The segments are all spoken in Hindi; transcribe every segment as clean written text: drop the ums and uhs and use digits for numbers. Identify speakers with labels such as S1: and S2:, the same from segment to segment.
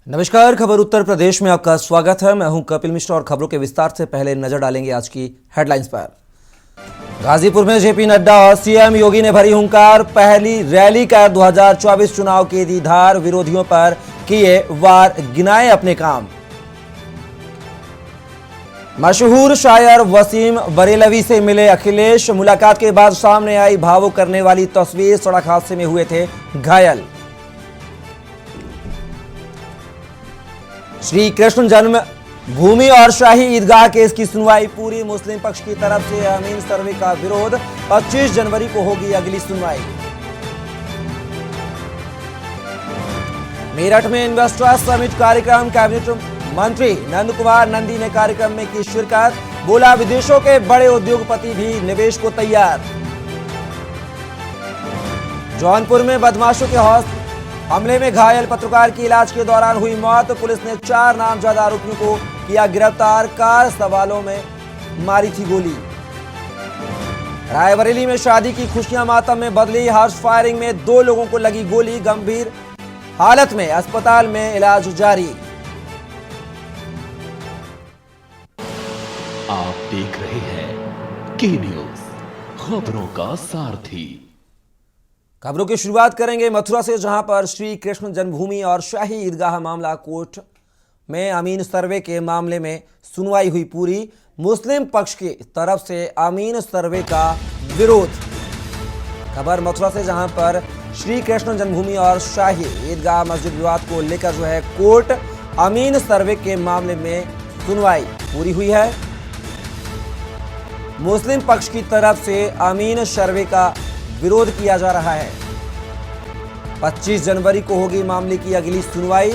S1: नमस्कार, खबर उत्तर प्रदेश में आपका स्वागत है। मैं हूं कपिल मिश्रा और खबरों के विस्तार से पहले नजर डालेंगे आज की हेडलाइंस पर। गाजीपुर में जेपी नड्डा और सीएम योगी ने भरी हुंकार, पहली रैली कर 2024 चुनाव की दी धार, विरोधियों पर किए वार, गिनाए अपने काम। मशहूर शायर वसीम बरेलवी से मिले अखिलेश, मुलाकात के बाद सामने आई भावुक करने वाली तस्वीर, सड़क हादसे में हुए थे घायल। श्री कृष्ण जन्म भूमि और शाही ईदगाह केस की सुनवाई पूरी, मुस्लिम पक्ष की तरफ से अमीन सर्वे का विरोध, 25 जनवरी को होगी अगली सुनवाई। मेरठ में इन्वेस्टर्स समिट कार्यक्रम, कैबिनेट मंत्री नंद कुमार नंदी ने कार्यक्रम में की शिरकत, बोला विदेशों के बड़े उद्योगपति भी निवेश को तैयार। जौनपुर में बदमाशों के हमले में घायल पत्रकार की इलाज के दौरान हुई मौत, पुलिस ने 4 नामजद आरोपियों को किया गिरफ्तार, कार सवालों में मारी थी गोली। रायबरेली में शादी की खुशियां मातम में बदली, हर्ष फायरिंग में 2 लोगों को लगी गोली, गंभीर हालत में अस्पताल में इलाज जारी।
S2: आप देख रहे हैं के न्यूज, खबरों का सारथी।
S1: खबरों की शुरुआत करेंगे मथुरा से, जहां पर श्री कृष्ण जन्मभूमि और शाही ईदगाह मामला कोर्ट में अमीन सर्वे के मामले में सुनवाई हुई पूरी, मुस्लिम पक्ष की तरफ से अमीन सर्वे का विरोध। खबर मथुरा से, जहां पर श्री कृष्ण जन्मभूमि और शाही ईदगाह मस्जिद विवाद को लेकर जो है कोर्ट अमीन सर्वे के मामले में सुनवाई पूरी हुई है। मुस्लिम पक्ष की तरफ से अमीन सर्वे का विरोध किया जा रहा है। 25 जनवरी को होगी मामले की अगली सुनवाई।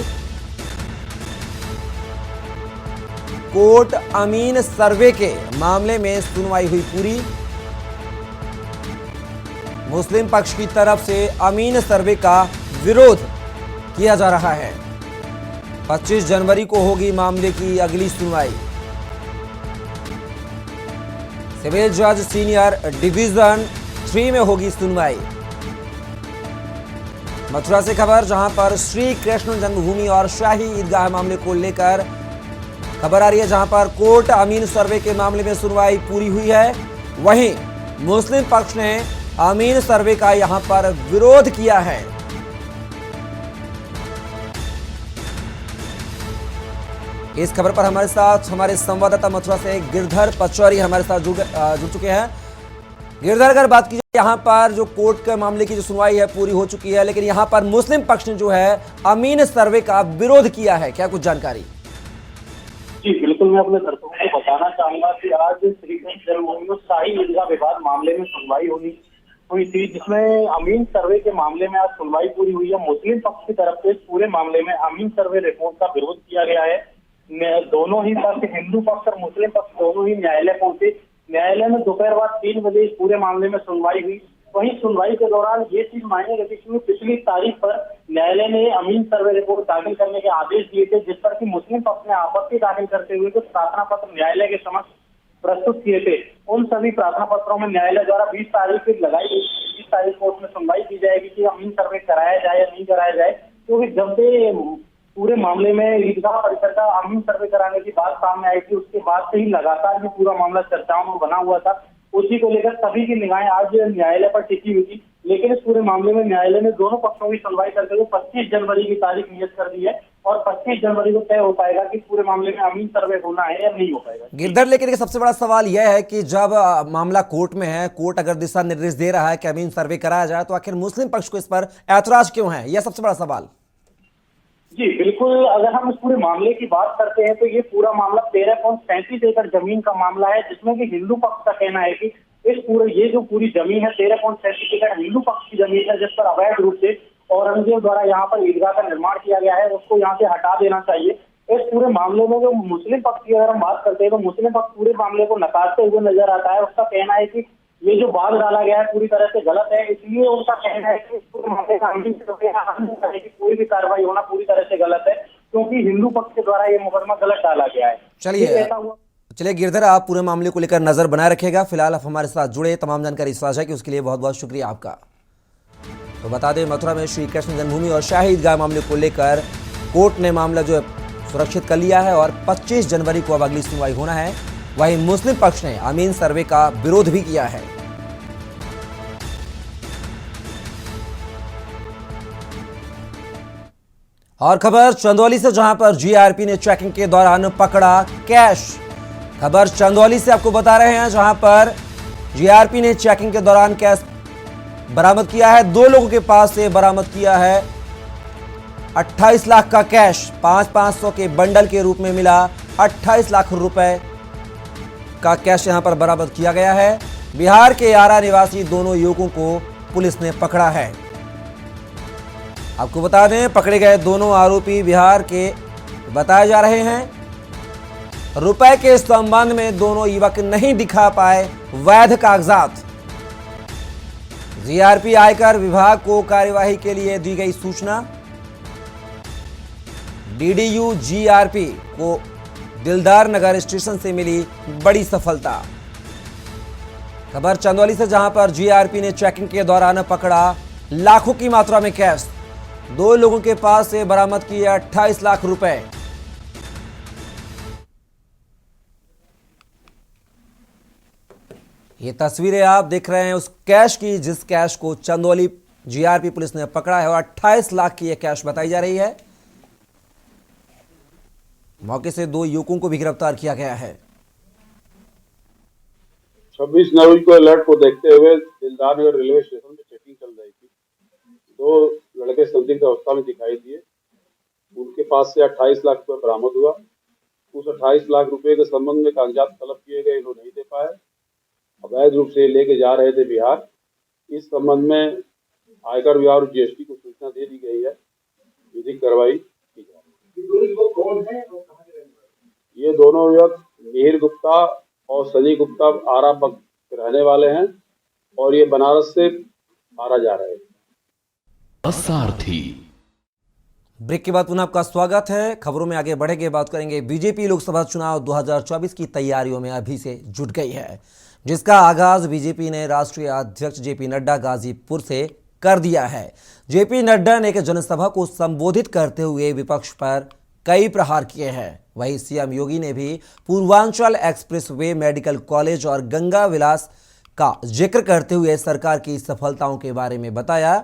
S1: कोर्ट अमीन सर्वे के मामले में सुनवाई हुई पूरी, मुस्लिम पक्ष की तरफ से अमीन सर्वे का विरोध किया जा रहा है। 25 जनवरी को होगी मामले की अगली सुनवाई। सिविल जज सीनियर डिवीजन 3 में होगी सुनवाई। मथुरा से खबर, जहां पर श्री कृष्ण जन्मभूमि और शाही ईदगाह मामले को लेकर खबर आ रही है, जहां पर कोर्ट अमीन सर्वे के मामले में सुनवाई पूरी हुई है, वहीं मुस्लिम पक्ष ने अमीन सर्वे का यहां पर विरोध किया है। इस खबर पर हमारे साथ हमारे संवाददाता मथुरा से गिरधर पचौरी हमारे साथ जुड़ चुके हैं। गिरधर, अगर बात की जाए यहाँ पर जो कोर्ट के मामले की जो सुनवाई है पूरी हो चुकी है, लेकिन यहाँ पर मुस्लिम पक्ष ने जो है अमीन सर्वे का विरोध किया है, क्या कुछ जानकारी?
S3: जी बिल्कुल, मैं अपने दर्शकों को बताना चाहूंगा कि आज श्री कृष्ण जन्मभूमि में शाही ईदगाह विवाद मामले में सुनवाई हुई थी, जिसमें अमीन सर्वे के मामले में आज सुनवाई पूरी हुई है। मुस्लिम पक्ष की तरफ से पूरे मामले में अमीन सर्वे रिपोर्ट का विरोध किया गया है। दोनों ही पक्ष, हिंदू पक्ष और मुस्लिम पक्ष दोनों ही न्यायालय पहुंचे। न्यायालय में दोपहर बाद 3 बजे इस पूरे मामले में सुनवाई हुई। वहीं सुनवाई के दौरान ये चीज मायने रखी कि पिछली तारीख पर न्यायालय ने अमीन सर्वे रिपोर्ट दाखिल करने के आदेश दिए थे, जिस पर कि मुस्लिम पक्ष ने आपत्ति दाखिल करते हुए कुछ प्रार्थना पत्र न्यायालय के समक्ष प्रस्तुत किए थे। उन सभी प्रार्थना पत्रों में न्यायालय द्वारा 20 तारीख लगाई गई, 20 तारीख को उसमें सुनवाई की जाएगी कि अमीन सर्वे कराया जाए या नहीं कराया जाए, क्योंकि जब से पूरे मामले में ईदगाह परिसर का अमीन सर्वे कराने की बात सामने आई थी, उसके बाद से ही लगातार ये पूरा मामला चर्चाओं में बना हुआ था। उसी को लेकर सभी की निगाहें आज न्यायालय पर टिकी हुई थी, लेकिन इस पूरे मामले में न्यायालय ने दोनों पक्षों की सुनवाई करते हुए 25 जनवरी की तारीख नियत कर दी है और 25 जनवरी को तय हो पाएगा कि पूरे मामले में अमीन सर्वे होना है या नहीं हो पाएगा।
S1: गिरधर, लेकिन सबसे बड़ा सवाल यह है कि जब मामला कोर्ट में है, कोर्ट अगर दिशा निर्देश दे रहा है कि अमीन सर्वे कराया जाए, तो आखिर मुस्लिम पक्ष को इस पर ऐतराज क्यों है? यह सबसे बड़ा सवाल।
S3: जी बिल्कुल, अगर हम इस पूरे मामले की बात करते हैं तो ये पूरा मामला 13.35 एकड़ जमीन का मामला है, जिसमें कि हिंदू पक्ष का कहना है कि इस पूरे ये जो पूरी जमीन है 13.35 एकड़ हिंदू पक्ष की जमीन है, जिस पर अवैध रूप से औरंगजेब द्वारा यहाँ पर ईदगाह का निर्माण किया गया है, उसको यहाँ से हटा देना चाहिए। इस पूरे मामले में जो मुस्लिम पक्ष की अगर हम बात करते हैं तो मुस्लिम पक्ष पूरे मामले को नकारते हुए नजर आता है। उसका कहना है कि ये जो बाग डाला गया है पूरी तरह से गलत है, इसलिए उनका कहना है कि पूरे मामले का अमीन सर्वे की कोई भी कार्रवाई होना पूरी तरह से गलत है, क्योंकि हिंदू पक्ष के द्वारा ये मुकदमा गलत डाला गया है।
S1: चलिए गिरधर, आप पूरे मामले को लेकर नजर बनाए रखेगा। फिलहाल आप हमारे साथ जुड़े, तमाम जानकारी साझा की उसके लिए बहुत बहुत शुक्रिया आपका। तो बता दें, मथुरा में श्री कृष्ण जन्मभूमि और शाही ईदगाह मामले को लेकर कोर्ट ने मामला जो है सुरक्षित कर लिया है और 25 जनवरी को अब अगली सुनवाई होना है। वहीं मुस्लिम पक्ष ने अमीन सर्वे का विरोध भी किया है। और खबर चंदौली से, जहां पर जीआरपी ने चेकिंग के दौरान पकड़ा कैश। खबर चंदौली से आपको बता रहे हैं, जहां पर जीआरपी ने चेकिंग के दौरान कैश बरामद किया है। 2 लोगों के पास से बरामद किया है 28 लाख का कैश। 500 के बंडल के रूप में मिला 28 लाख रुपए का कैश यहां पर बरामद किया गया है। बिहार के आरा निवासी दोनों युवकों को पुलिस ने पकड़ा है। आपको बता दें, पकड़े गए दोनों आरोपी बिहार के बताए जा रहे हैं। रुपए के संबंध में दोनों युवक नहीं दिखा पाए वैध कागजात। जीआरपी आयकर विभाग को कार्यवाही के लिए दी गई सूचना। डीडीयू जीआरपी को दिलदार नगर स्टेशन से मिली बड़ी सफलता। खबर चंदौली से, जहां पर जीआरपी ने चेकिंग के दौरान पकड़ा लाखों की मात्रा में कैश। 2 लोगों के पास से बरामद किए 28 लाख रुपए। ये तस्वीरें आप देख रहे हैं उस कैश की, जिस कैश को चंदौली जीआरपी पुलिस ने पकड़ा है और 28 लाख की यह कैश बताई जा रही है। मौके से 2 युवकों को भी गिरफ्तार किया गया है।
S4: 26 नवंबर को अलर्ट को देखते हुए दिलदार नगर रेलवे स्टेशन में चेकिंग चल रही थी। 2 लड़के संदिग्ध अवस्था में दिखाई दिए। उनके पास से 28 लाख रुपए बरामद हुआ। उस 28 लाख रुपए के संबंध में कागजात तलब किए गए, इन्होंने नहीं दे पाए। अवैध रूप से लेके जा रहे थे बिहार। इस संबंध में आयकर विभाग और जीएसटी को सूचना दे दी गई है। विधिक कार्रवाई की जाएगी। ये दोनों युवक मिहिर गुप्ता और सनी गुप्ता आरा के रहने वाले हैं और ये बनारस से आरा जा रहे हैं।
S2: सारथी।
S1: ब्रेक के बाद पुनः आपका स्वागत है। खबरों में आगे बढ़ेंगे, बात करेंगे बीजेपी लोकसभा चुनाव 2024 की तैयारियों में अभी से जुट गई है, जिसका आगाज बीजेपी ने राष्ट्रीय अध्यक्ष जेपी नड्डा गाजीपुर से कर दिया है। जेपी नड्डा ने एक जनसभा को संबोधित करते हुए विपक्ष पर कई प्रहार किए हैं। वहीं सीएम योगी ने भी पूर्वांचल एक्सप्रेसवे, मेडिकल कॉलेज और गंगा विलास का जिक्र करते हुए सरकार की सफलताओं के बारे में बताया।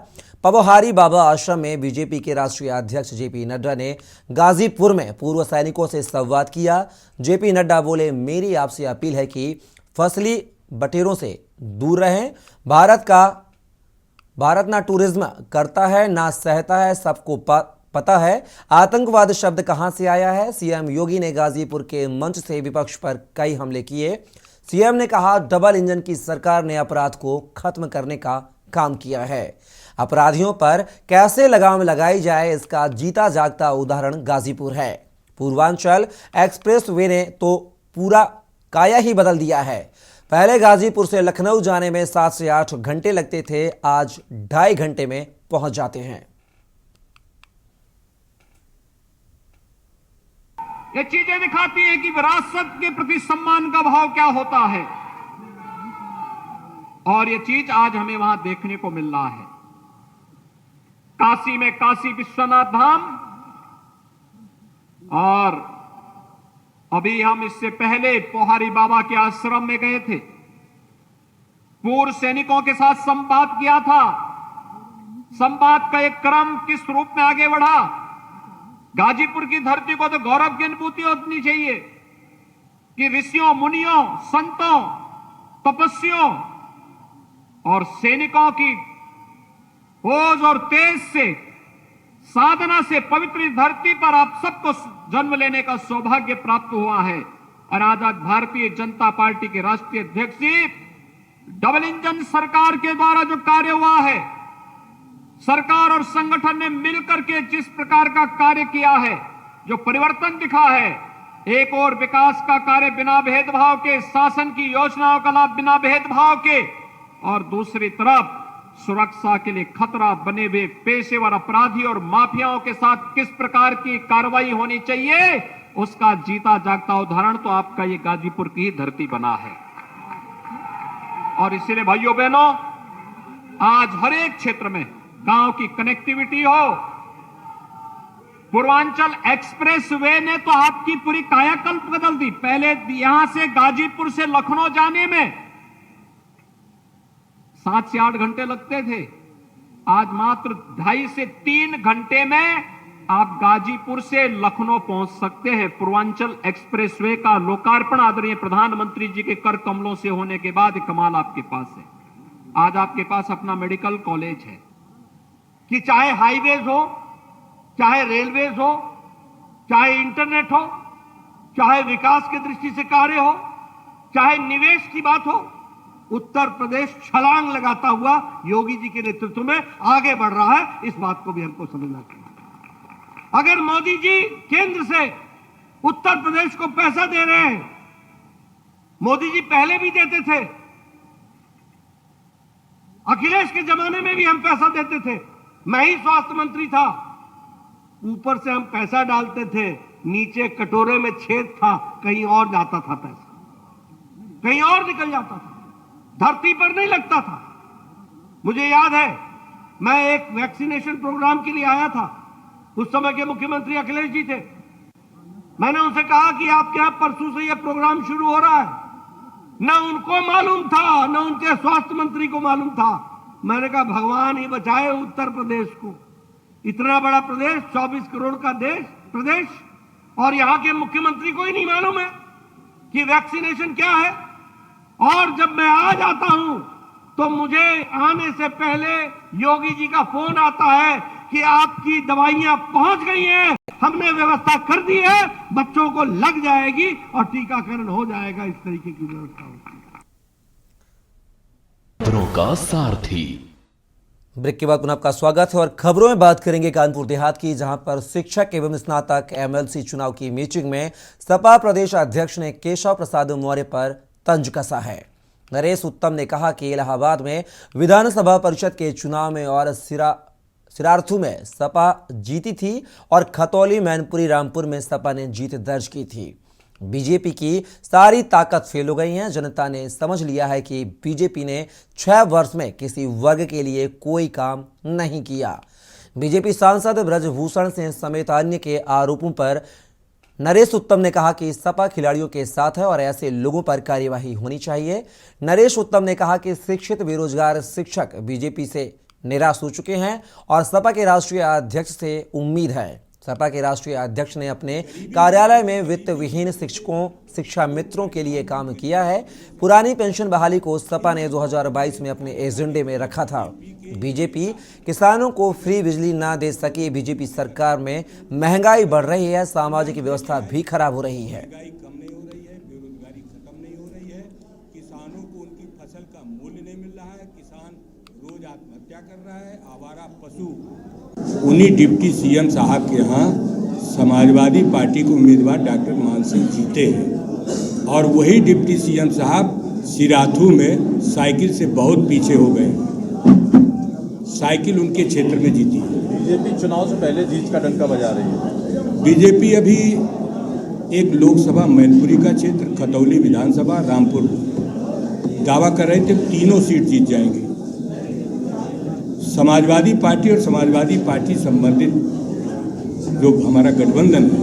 S1: पवहारी बाबा आश्रम में बीजेपी के राष्ट्रीय अध्यक्ष जेपी नड्डा ने गाजीपुर में पूर्व सैनिकों से संवाद किया। जेपी नड्डा बोले, मेरी आपसे अपील है कि फसली बटेरों से दूर रहें। भारत ना टूरिज्म करता है ना सहता है, सबको पता है आतंकवाद शब्द कहां से आया है। सीएम योगी ने गाजीपुर के मंच से विपक्ष पर कई हमले किए। सीएम ने कहा, डबल इंजन की सरकार ने अपराध को खत्म करने का काम किया है। अपराधियों पर कैसे लगाम लगाई जाए, इसका जीता जागता उदाहरण गाजीपुर है। पूर्वांचल एक्सप्रेसवे ने तो पूरा काया ही बदल दिया है। पहले गाजीपुर से लखनऊ जाने में 7 से 8 घंटे लगते थे, आज 2.5 घंटे में पहुंच जाते हैं।
S5: ये चीजें दिखाती है कि विरासत के प्रति सम्मान का भाव क्या होता है, और ये चीज आज हमें वहां देखने को मिल रहा है। काशी में काशी विश्वनाथ धाम, और अभी हम इससे पहले पोहारी बाबा के आश्रम में गए थे। पूर्व सैनिकों के साथ संवाद किया था। संवाद का एक क्रम किस रूप में आगे बढ़ा। गाजीपुर की धरती को तो गौरव की अनुभूति होनी चाहिए कि ऋषियों, मुनियों, संतों, तपस्वियों और सैनिकों की होज और तेज से, साधना से पवित्र धरती पर आप सबको जन्म लेने का सौभाग्य प्राप्त हुआ है। और आज भारतीय जनता पार्टी के राष्ट्रीय अध्यक्ष जी, डबल इंजन सरकार के द्वारा जो कार्य हुआ है, सरकार और संगठन ने मिलकर के जिस प्रकार का कार्य किया है, जो परिवर्तन दिखा है, एक और विकास का कार्य बिना भेदभाव के, शासन की योजनाओं का लाभ बिना भेदभाव के, और दूसरी तरफ सुरक्षा के लिए खतरा बने हुए पेशेवर अपराधी और माफियाओं के साथ किस प्रकार की कार्रवाई होनी चाहिए, उसका जीता जागता उदाहरण तो आपका ये गाजीपुर की धरती बना है। और इसीलिए भाइयों बहनों, आज हर एक क्षेत्र में गांव की कनेक्टिविटी हो, पूर्वांचल एक्सप्रेसवे ने तो आपकी पूरी कायाकल्प बदल दी। पहले यहां से गाजीपुर से लखनऊ जाने में 7 से 8 घंटे लगते थे, आज मात्र 2.5 से 3 घंटे में आप गाजीपुर से लखनऊ पहुंच सकते हैं। पूर्वांचल एक्सप्रेसवे का लोकार्पण आदरणीय प्रधानमंत्री जी के कर कमलों से होने के बाद कमाल आपके पास है। आज आपके पास अपना मेडिकल कॉलेज है कि चाहे हाईवेज हो, चाहे रेलवेज हो, चाहे इंटरनेट हो, चाहे विकास की दृष्टि से कार्य हो, चाहे निवेश की बात हो, उत्तर प्रदेश छलांग लगाता हुआ योगी जी के नेतृत्व में आगे बढ़ रहा है। इस बात को भी हमको समझना चाहिए। अगर मोदी जी केंद्र से उत्तर प्रदेश को पैसा दे रहे हैं, मोदी जी पहले भी देते थे, अखिलेश के जमाने में भी हम पैसा देते थे, मैं ही स्वास्थ्य मंत्री था, ऊपर से हम पैसा डालते थे, नीचे कटोरे में छेद था, कहीं और जाता था पैसा, कहीं और निकल जाता था, धरती पर नहीं लगता था। मुझे याद है, मैं एक वैक्सीनेशन प्रोग्राम के लिए आया था, उस समय के मुख्यमंत्री अखिलेश जी थे। मैंने उनसे कहा कि आपके यहां परसों से यह प्रोग्राम शुरू हो रहा है। न उनको मालूम था, न उनके स्वास्थ्य मंत्री को मालूम था। मैंने कहा भगवान ही बचाए उत्तर प्रदेश को, इतना बड़ा प्रदेश, 24 करोड़ का प्रदेश, और यहां के मुख्यमंत्री को ही नहीं मालूम है कि वैक्सीनेशन क्या है। और जब मैं आ जाता हूं तो मुझे आने से पहले योगी जी का फोन आता है कि आपकी दवाइयां पहुंच गई हैं, हमने व्यवस्था कर दी है, बच्चों को लग जाएगी और टीकाकरण हो जाएगा। इस तरीके की व्यवस्था होती है।
S2: खबरों का सारथी।
S1: ब्रेक के बाद पुनः आपका स्वागत है और खबरों में बात करेंगे कानपुर देहात की, जहां पर शिक्षक एवं स्नातक एमएलसी चुनाव की मीटिंग में सपा प्रदेश अध्यक्ष ने केशव प्रसाद मौर्य पर तंज कसा है। नरेश उत्तम ने कहा कि इलाहाबाद में विधानसभा परिषद के चुनाव में और सिरार्थू में सपा जीती थी और खतौली, मैनपुरी, रामपुर में सपा ने जीत दर्ज की थी। बीजेपी की सारी ताकत फेल हो गई है। जनता ने समझ लिया है कि बीजेपी ने 6 वर्ष में किसी वर्ग के लिए कोई काम नहीं किया। बीजेपी सांसद ब्रजभूषण सिंह समेत अन्य के आरोपों पर नरेश उत्तम ने कहा कि सपा खिलाड़ियों के साथ है और ऐसे लोगों पर कार्यवाही होनी चाहिए। नरेश उत्तम ने कहा कि शिक्षित बेरोजगार शिक्षक बीजेपी से निराश हो चुके हैं और सपा के राष्ट्रीय अध्यक्ष से उम्मीद है। सपा के राष्ट्रीय अध्यक्ष ने अपने कार्यालय में वित्त विहीन शिक्षकों, शिक्षा मित्रों के लिए काम किया है। पुरानी पेंशन बहाली को सपा ने 2022 में अपने एजेंडे में रखा था। बीजेपी किसानों को फ्री बिजली ना दे सकी। बीजेपी सरकार में महंगाई बढ़ रही है, सामाजिक व्यवस्था भी खराब हो रही है।
S6: कम नहीं हो रही है, बेरोजगारी खत्म नहीं हो रही है, किसानों को उनकी फसल का मूल्य नहीं मिल रहा है, किसान रोज आत्महत्या कर रहा है, आवारा पशु। उन्हीं डिप्टी सीएम साहब के यहाँ समाजवादी पार्टी के उम्मीदवार डॉक्टर मान सिंह जीते हैं और वही डिप्टी सीएम साहब सिराथू में साइकिल से बहुत पीछे हो गए। साइकिल उनके क्षेत्र में जीती है।
S7: बीजेपी चुनाव से पहले जीत का डंका बजा रही है।
S6: बीजेपी अभी एक लोकसभा मैनपुरी का क्षेत्र, खतौली विधानसभा, रामपुर दावा कर रहे थे 3 सीट जीत जाएंगे। समाजवादी पार्टी और समाजवादी पार्टी संबंधित जो हमारा गठबंधन है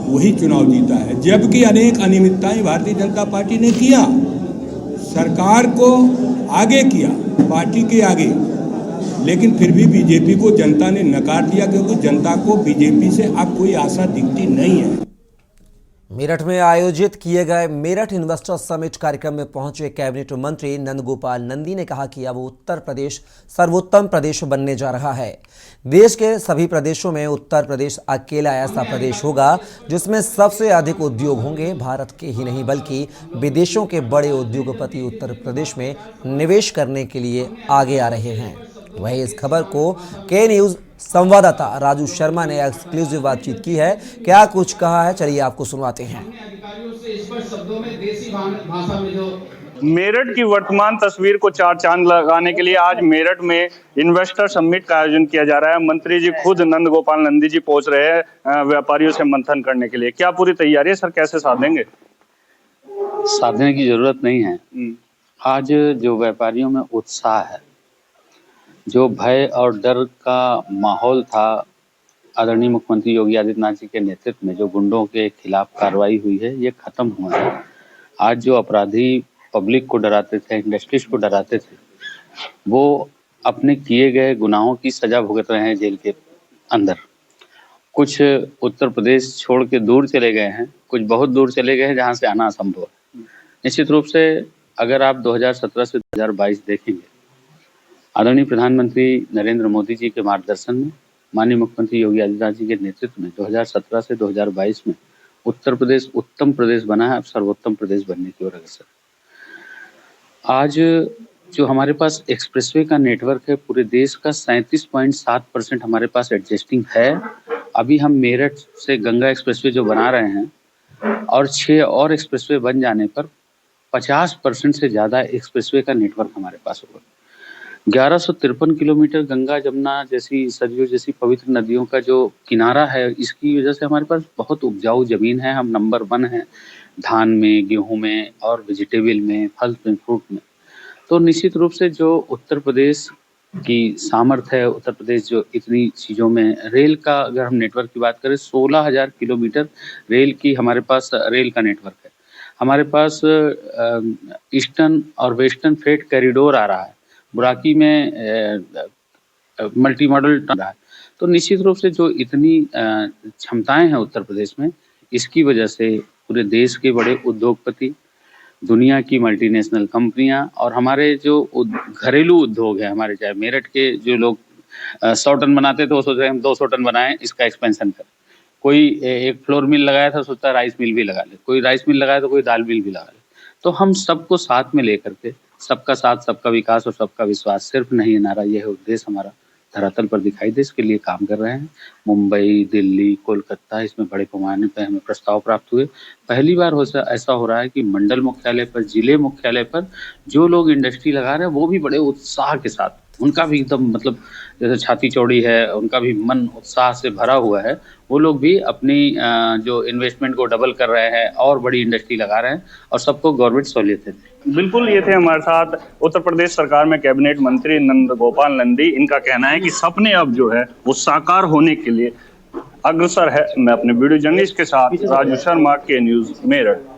S6: वही चुनाव जीता है, जबकि अनेक अनियमितताएं भारतीय जनता पार्टी ने किया, सरकार को आगे किया, पार्टी के आगे, लेकिन फिर भी बीजेपी को जनता ने नकार दिया क्योंकि जनता को बीजेपी से अब कोई आशा दिखती नहीं है।
S1: मेरठ में आयोजित किए गए मेरठ इन्वेस्टर समिट कार्यक्रम में पहुंचे कैबिनेट मंत्री नंदगोपाल नंदी ने कहा कि अब उत्तर प्रदेश सर्वोत्तम प्रदेश बनने जा रहा है। देश के सभी प्रदेशों में उत्तर प्रदेश अकेला ऐसा प्रदेश होगा जिसमें सबसे अधिक उद्योग होंगे। भारत के ही नहीं बल्कि विदेशों के बड़े उद्योगपति उत्तर प्रदेश में निवेश करने के लिए आगे आ रहे हैं। वहीं इस खबर को के न्यूज संवाददाता राजू शर्मा ने एक्सक्लूसिव बातचीत की है। क्या कुछ कहा है, चलिए आपको सुनवाते हैं।
S8: मेरठ की वर्तमान तस्वीर को चार चांद लगाने के लिए आज मेरठ में इन्वेस्टर समिट का आयोजन किया जा रहा है। मंत्री जी खुद नंदगोपाल नंदी जी पहुंच रहे हैं व्यापारियों से मंथन करने के लिए। क्या पूरी तैयारी है सर, कैसे साधेंगे?
S9: साधने की जरूरत नहीं है। आज जो व्यापारियों में उत्साह है, जो भय और डर का माहौल था आदरणीय मुख्यमंत्री योगी आदित्यनाथ जी के नेतृत्व में जो गुंडों के खिलाफ कार्रवाई हुई है ये खत्म हुआ है। आज जो अपराधी पब्लिक को डराते थे, इंडस्ट्रीज को डराते थे, वो अपने किए गए गुनाहों की सजा भुगत रहे हैं जेल के अंदर। कुछ उत्तर प्रदेश छोड़ के दूर चले गए हैं, कुछ बहुत दूर चले गए हैं जहां से आना असंभव है। निश्चित रूप से अगर आप 2017 से 2022 देखेंगे, आदरणीय प्रधानमंत्री नरेंद्र मोदी जी के मार्गदर्शन में, माननीय मुख्यमंत्री योगी आदित्यनाथ जी के नेतृत्व में 2017 से 2022 में उत्तर प्रदेश उत्तम प्रदेश बना है, अब सर्वोत्तम प्रदेश बनने की ओर अग्रसर। आज जो हमारे पास एक्सप्रेसवे का नेटवर्क है, पूरे देश का 37.7% हमारे पास एडजस्टिंग है। अभी हम मेरठ से गंगा एक्सप्रेसवे जो बना रहे हैं और 6 और एक्सप्रेसवे बन जाने पर 50% से ज़्यादा एक्सप्रेसवे का नेटवर्क हमारे पास होगा। 1153 किलोमीटर गंगा जमुना जैसी, सरयू जैसी पवित्र नदियों का जो किनारा है, इसकी वजह से हमारे पास बहुत उपजाऊ जमीन है। हम नंबर 1 हैं धान में, गेहूं में और वेजिटेबल में, फल में, फ्रूट में। तो निश्चित रूप से जो उत्तर प्रदेश की सामर्थ्य है, उत्तर प्रदेश जो इतनी चीज़ों में, रेल का अगर हम नेटवर्क की बात करें, 16,000 किलोमीटर रेल की हमारे पास रेल का नेटवर्क है। हमारे पास ईस्टर्न और वेस्टर्न फ्रेट कॉरिडोर आ रहा है, बुराकी में मल्टी मॉडल रहा है। तो निश्चित रूप से जो इतनी क्षमताएं हैं उत्तर प्रदेश में, इसकी वजह से पूरे देश के बड़े उद्योगपति, दुनिया की मल्टीनेशनल कंपनियां और हमारे जो घरेलू उद्योग है, हमारे चाहे मेरठ के जो लोग 100 टन बनाते थे, वो सोच रहे हैं हम 200 टन बनाएं, इसका एक्सपेंशन करें। कोई एक फ्लोर मिल लगाया था, सोचता है राइस मिल भी लगा ले, कोई राइस मिल लगाया तो कोई दाल मिल भी लगा ले। तो हम सबको साथ में लेकर के, सबका साथ, सबका विकास और सबका विश्वास सिर्फ नहीं है नारा, यह उद्देश्य हमारा धरातल पर दिखाई दे, इसके लिए काम कर रहे हैं। मुंबई, दिल्ली, कोलकाता, इसमें बड़े पैमाने पर हमें प्रस्ताव प्राप्त हुए। पहली बार ऐसा हो रहा है कि मंडल मुख्यालय पर, जिले मुख्यालय पर जो लोग इंडस्ट्री लगा रहे हैं, वो भी बड़े उत्साह के साथ, उनका भी एकदम मतलब जैसे छाती चौड़ी है, उनका भी मन उत्साह से भरा हुआ है। वो लोग भी अपनी जो इन्वेस्टमेंट को डबल कर रहे हैं और बड़ी इंडस्ट्री लगा रहे हैं और सबको गवर्नमेंट सहूलियत देती है।
S8: बिल्कुल, ये थे हमारे साथ उत्तर प्रदेश सरकार में कैबिनेट मंत्री नंद गोपाल नंदी। इनका कहना है कि सपने अब जो है वो साकार होने के लिए अग्रसर है। मैं अपने वीडियो जर्नलिस्ट के साथ राजू शर्मा, के न्यूज मेरठ।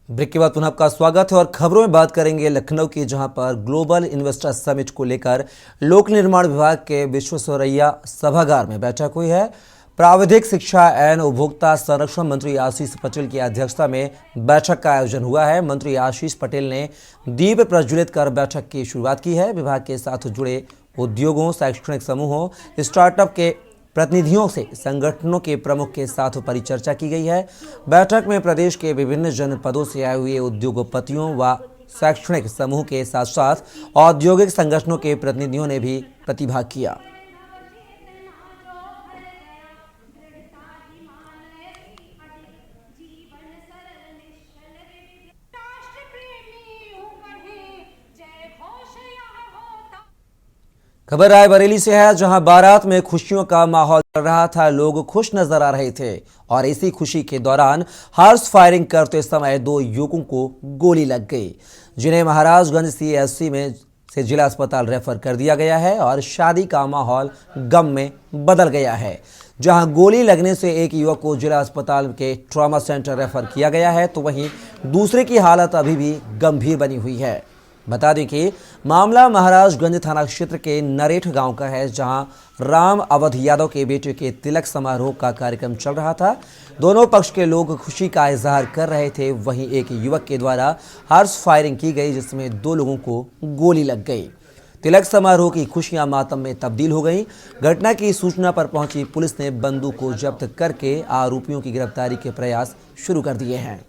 S1: ब्रेक के बाद पुनः आपका स्वागत है और खबरों में बात करेंगे लखनऊ की, जहां पर ग्लोबल इन्वेस्टर समिट को लेकर लोक निर्माण विभाग के विश्वेश्वरैया सभागार में बैठक हुई है। प्राविधिक शिक्षा एवं उपभोक्ता संरक्षण मंत्री आशीष पटेल की अध्यक्षता में बैठक का आयोजन हुआ है। मंत्री आशीष पटेल ने दीप प्रज्वलित कर बैठक की शुरुआत की है। विभाग के साथ जुड़े उद्योगों, शैक्षणिक समूहों, स्टार्टअप के प्रतिनिधियों से संगठनों के प्रमुख के साथ परिचर्चा की गई है। बैठक में प्रदेश के विभिन्न जनपदों से आए हुए उद्योगपतियों व शैक्षणिक समूह के साथ साथ औद्योगिक संगठनों के प्रतिनिधियों ने भी प्रतिभाग किया। खबर रायबरेली से है, जहां बारात में खुशियों का माहौल चल रहा था। लोग खुश नजर आ रहे थे और इसी खुशी के दौरान हॉर्स फायरिंग करते समय 2 युवकों को गोली लग गई, जिन्हें महाराजगंज CHC में से जिला अस्पताल रेफर कर दिया गया है और शादी का माहौल गम में बदल गया है। जहां गोली लगने से एक युवक को जिला अस्पताल के ट्रॉमा सेंटर रेफर किया गया है, तो वहीं दूसरे की हालत अभी भी गंभीर बनी हुई है। बता दें कि मामला महाराजगंज थाना क्षेत्र के नरेठ गांव का है, जहां राम अवध यादव के बेटे के तिलक समारोह का कार्यक्रम चल रहा था। दोनों पक्ष के लोग खुशी का इजहार कर रहे थे। वहीं एक युवक के द्वारा हॉर्स फायरिंग की गई, जिसमें 2 लोगों को गोली लग गई। तिलक समारोह की खुशियां मातम में तब्दील हो गई। घटना की सूचना पर पहुंची पुलिस ने बंदूक को जब्त करके आरोपियों की गिरफ्तारी के प्रयास शुरू कर दिए हैं।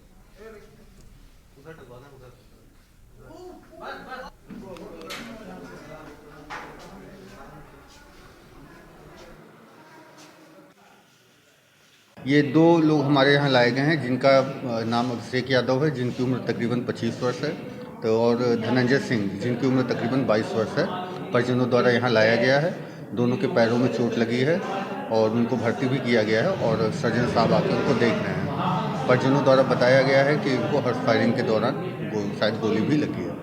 S10: ये 2 लोग हमारे यहाँ लाए गए हैं, जिनका नाम अभिषेक यादव है, जिनकी उम्र तकरीबन 25 वर्ष है, तो और धनंजय सिंह, जिनकी उम्र तकरीबन 22 वर्ष है, परिजनों द्वारा यहाँ लाया गया है। दोनों के पैरों में चोट लगी है और उनको भर्ती भी किया गया है और सर्जन साहब आकर उनको देख रहे हैं। परिजनों द्वारा बताया गया है कि इनको हॉर्स फायरिंग के दौरान शायद गोली भी लगी है।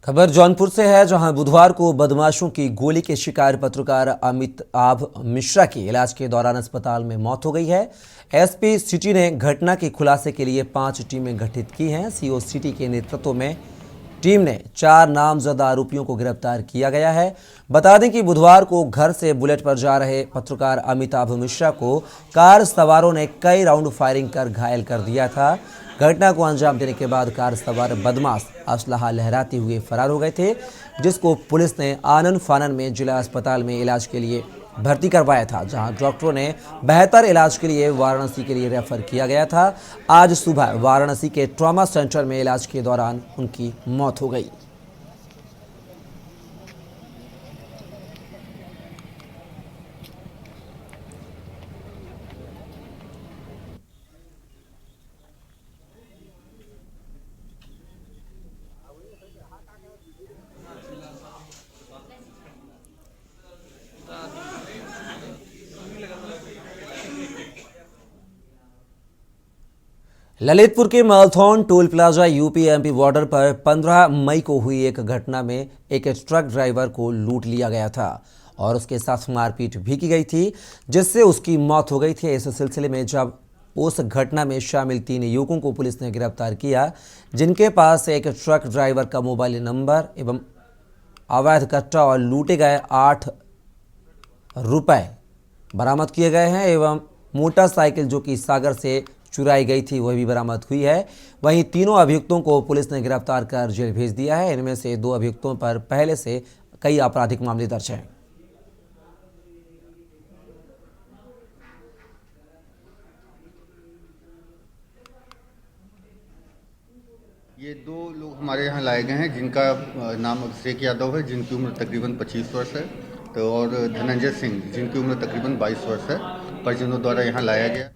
S1: खबर जौनपुर से है, जहां बुधवार को बदमाशों की गोली के शिकार पत्रकार अमिताभ मिश्रा की इलाज के दौरान अस्पताल में मौत हो गई है। एसपी सिटी ने घटना के खुलासे के लिए 5 टीमें गठित की हैं। सीओ सिटी के नेतृत्व में टीम ने 4 नामजद आरोपियों को गिरफ्तार किया गया है। बता दें कि बुधवार को घर से बुलेट पर जा रहे पत्रकार अमिताभ मिश्रा को कार सवारों ने कई राउंड फायरिंग कर घायल कर दिया था। घटना को अंजाम देने के बाद कार सवार बदमाश असलहा लहराते हुए फरार हो गए थे, जिसको पुलिस ने आनन फानन में जिला अस्पताल में इलाज के लिए भर्ती करवाया था, जहां डॉक्टरों ने बेहतर इलाज के लिए वाराणसी के लिए रेफर किया गया था। आज सुबह वाराणसी के ट्रॉमा सेंटर में इलाज के दौरान उनकी मौत हो गई। ललितपुर के Malthone toll plaza UP-MP border पर 15 मई को हुई एक घटना में एक ट्रक ड्राइवर को लूट लिया गया था और उसके साथ मारपीट भी की गई थी, जिससे उसकी मौत हो गई थी। इस सिलसिले में जब उस घटना में शामिल 3 युवकों को पुलिस ने गिरफ्तार किया, जिनके पास एक ट्रक ड्राइवर का मोबाइल नंबर एवं अवैध कट्टा और लूटे गए 8 रुपए बरामद किए गए हैं एवं मोटरसाइकिल जो कि सागर से चुराई गई थी वह भी बरामद हुई है। वहीं तीनों अभियुक्तों को पुलिस ने गिरफ्तार कर जेल भेज दिया है। इनमें से 2 अभियुक्तों पर पहले से कई आपराधिक मामले दर्ज हैं।
S10: ये 2 लोग हमारे यहाँ लाए गए हैं, जिनका नाम अभिषेक यादव है, जिनकी उम्र तकरीबन 25 वर्ष है, तो और धनंजय सिंह, जिनकी उम्र तकरीबन 22 वर्ष है, परिजनों द्वारा यहाँ लाया गया।